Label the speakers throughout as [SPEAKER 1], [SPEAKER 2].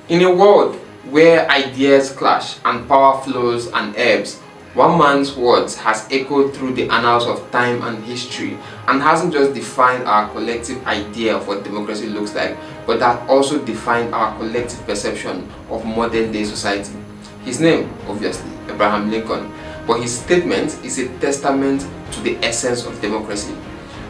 [SPEAKER 1] In a world where ideas clash and power flows and ebbs, one man's words has echoed through the annals of time and history and hasn't just defined our collective idea of what democracy looks like, but that also defined our collective perception of modern day society. His name, obviously, Abraham Lincoln, but his statement is a testament to the essence of democracy.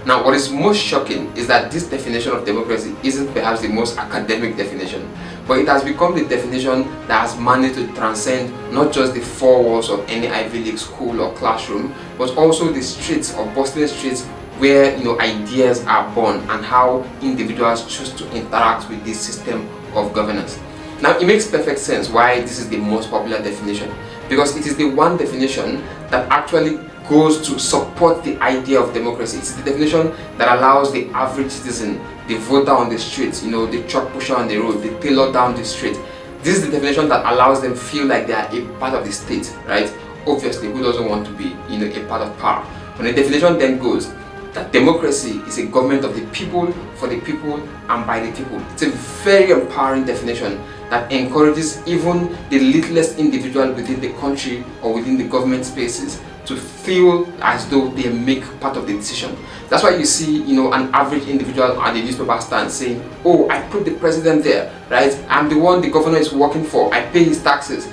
[SPEAKER 1] Now, what is most shocking is that this definition of democracy isn't perhaps the most academic definition, but it has become the definition that has managed to transcend not just the four walls of any Ivy League school or classroom, but also the streets or bustling streets where ideas are born and how individuals choose to interact with this system of governance. Now, it makes perfect sense why this is the most popular definition, because it is the one definition that actually goes to support the idea of democracy. It's the definition that allows the average citizen, the voter on the street, the truck pusher on the road, the tailor down the street. This is the definition that allows them feel like they are a part of the state, right? Obviously, who doesn't want to be, a part of power? When the definition then goes that democracy is a government of the people, for the people, and by the people. It's a very empowering definition that encourages even the littlest individual within the country or within the government spaces to feel as though they make part of the decision. That's why you see, an average individual at the newspaper stand saying, "Oh, I put the president there, right? I'm the one the governor is working for. I pay his taxes."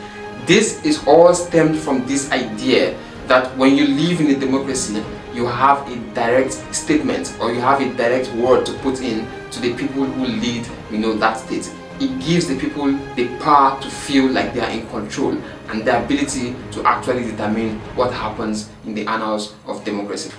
[SPEAKER 1] This is all stemmed from this idea that when you live in a democracy, you have a direct statement or you have a direct word to put in to the people who lead, that state. It gives the people the power to feel like they are in control and the ability to actually determine what happens in the annals of democracy.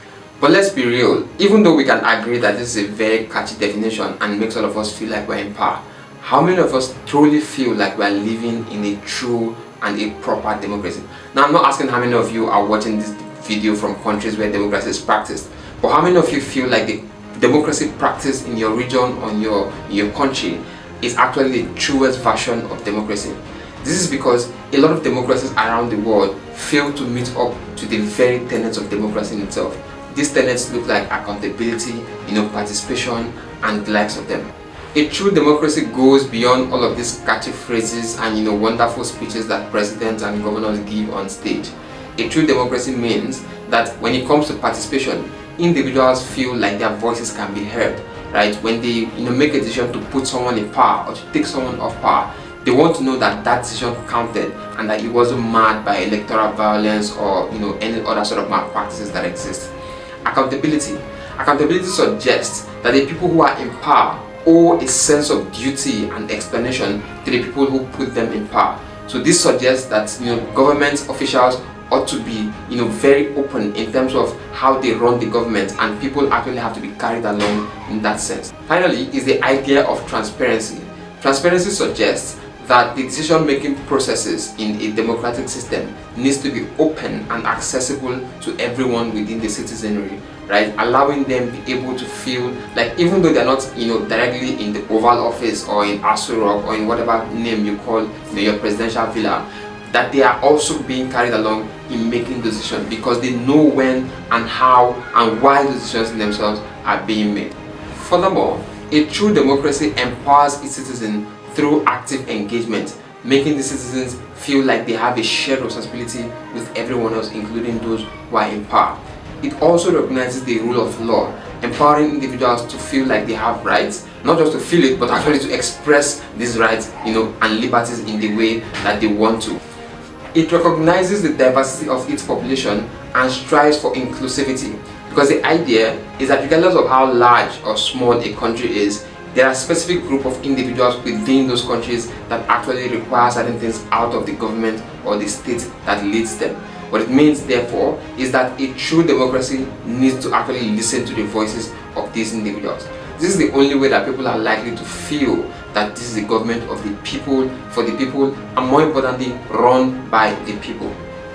[SPEAKER 1] But let's be real, even though we can agree that this is a very catchy definition and makes all of us feel like we're in power, how many of us truly feel like we're living in a true and a proper democracy? Now, I'm not asking how many of you are watching this video from countries where democracy is practiced, but how many of you feel like the democracy practiced in your region or in your country is actually the truest version of democracy? This is because a lot of democracies around the world fail to meet up to the very tenets of democracy in itself. These tenets look like accountability, participation, and the likes of them. A true democracy goes beyond all of these catchy phrases and wonderful speeches that presidents and governors give on stage. A true democracy means that when it comes to participation, individuals feel like their voices can be heard, right? When they make a decision to put someone in power or to take someone off power, they want to know that that decision counted and that it wasn't marred by electoral violence or any other sort of malpractices that exist. Accountability. Accountability suggests that the people who are in power owe a sense of duty and explanation to the people who put them in power. So this suggests that government officials ought to be very open in terms of how they run the government, and people actually have to be carried along in that sense. Finally is the idea of transparency. Transparency suggests that the decision-making processes in a democratic system needs to be open and accessible to everyone within the citizenry, right? Allowing them be able to feel like even though they're not directly in the Oval Office or in Aso Rock or in whatever name you call your presidential villa, that they are also being carried along in making decisions because they know when and how and why the decisions themselves are being made. Furthermore, a true democracy empowers its citizens through active engagement, making the citizens feel like they have a shared responsibility with everyone else, including those who are in power. It also recognizes the rule of law, empowering individuals to feel like they have rights, not just to feel it, but actually to express these rights, and liberties in the way that they want to. It recognizes the diversity of its population and strives for inclusivity, because the idea is that regardless of how large or small a country is, there are a specific group of individuals within those countries that actually require certain things out of the government or the state that leads them. What it means, therefore, is that a true democracy needs to actually listen to the voices of these individuals. This is the only way that people are likely to feel that this is a government of the people, for the people, and more importantly, run by the people.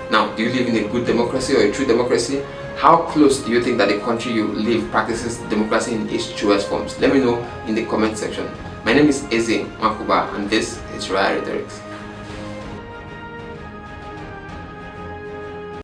[SPEAKER 1] Now, do you live in a good democracy or a true democracy? How close do you think that the country you live practices democracy in its truest forms? Let me know in the comment section. My name is Eze Makuba and this is Royal Rhetorics.